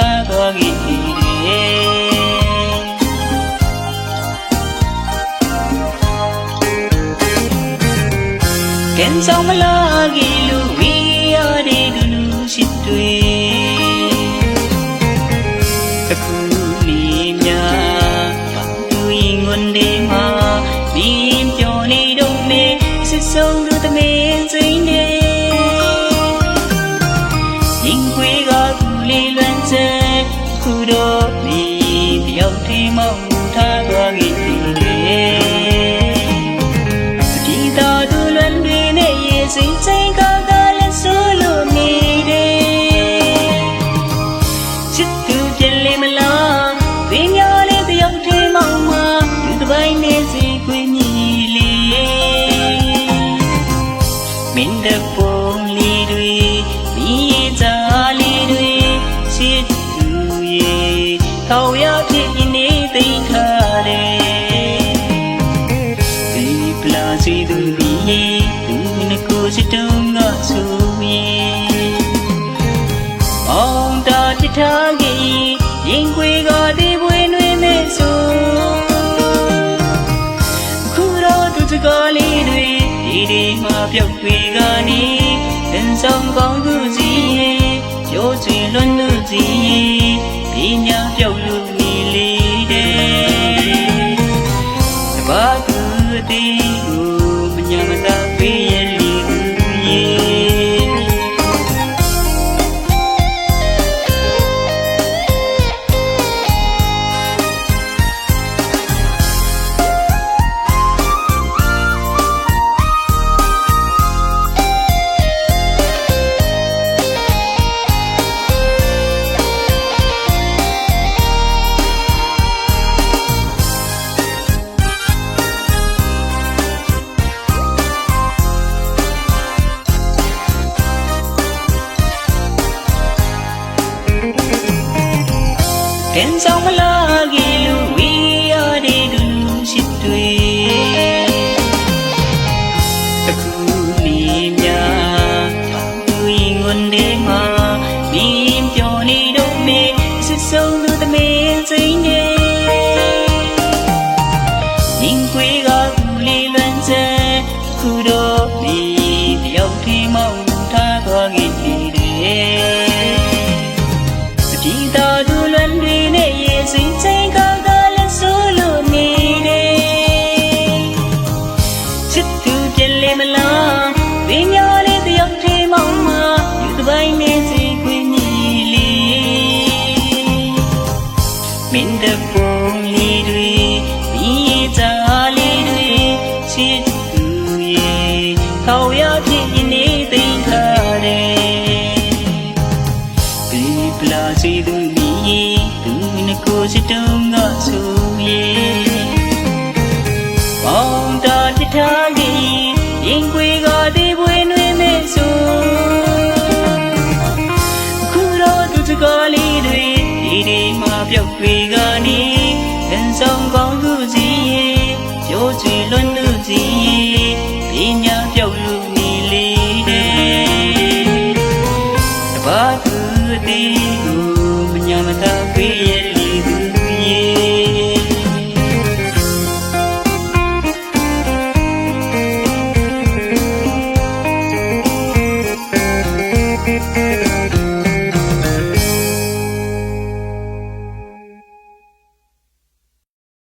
ထားသွားခဲ့တယ်ကဲဆောင်မလာကြီးလူဝီရတဲ့လူရှိတွေအခုလေးများသူရင်ဝန်ဒီမှာဒီပြောနေတော့မေစစ်ဆုံးသူသမင်းစိမ့်နေရင်ခွေကကူလေးလွမ်းစဲခုတော့ဒီတယောက်ထိမောက်ထားသွားခဲ့တယ်ဒီတော်သူလွမ်းတွေနဲ့ရေစိမ့်စိမ့်ကလည်းဆိုလို့နေတယ်ချစ်သူပြလေမလားပင်ညာလေးတယောက်ထိမောက်မှာသူတစ်ပိုင်းနေစီခွေမြည်လေးမင်းတပုံလေးတွေမိသားလေးတွေချစ်သူရဲ့ထောက်ရဖြစ်နေသိခါတယ်ဒီပလာစီသူရဲ့သူနကိုစတုံးကဆိုရင်အောင်တာချစ်ထားကြီးရင်ခွေကဒီပွေနှွေးမဲ့ဆိုခုတော့သူစကားလေးတွေဒီမှာပြောက်ွေကနေတန်ဆောင်ကောင်းသူစီရဲ့ရိုးချင်လွန်းသူစီရဲ့ပညာပြောက်လူနေလေတဲ့တပါးသူအသေးကိုမညာမသာပေးရလေဦးရဲ့ကဲဆောင်မလာကြီးလူဝီရတဲ့လူရှိတွေအခုလေးများသူရင်ဝန်ဒီမှာမင်းပြောနေတော့မေစစ်ဆုံးသူသမင်းစိမ့်နေရင်ခွေကကူလေးလွမ်းစဲခုတော့ဒီတယောက်ထိမောက်ထားသွားခဲ့တယ်ဒီတော်သူလွမ်းတွေနဲ့ရေစိမ့်စိမ့်ကလည်းဆိုလို့နေတယ်ချစ်သူပြလေမလားပင်ညာလေးတယောက်ထိမောက်မှာယူတစ်ပိုင်းနေစီခွေမြည်လေးမင်းတပုံလေးတွေမိသားလေးတွေချစ်သူရဲ့ထောက်ရဖြစ်နေသိခါတယ်ပလာစီသူမီသူနကိုစတုံးကဆိုရင်အောင်တာချစ်ထားကြီးရင်ခွေကဒီပွေနှွေးမဲ့ဆိုခုတော့သူစကားလေးတွေဒီမှာပြောက်ွေက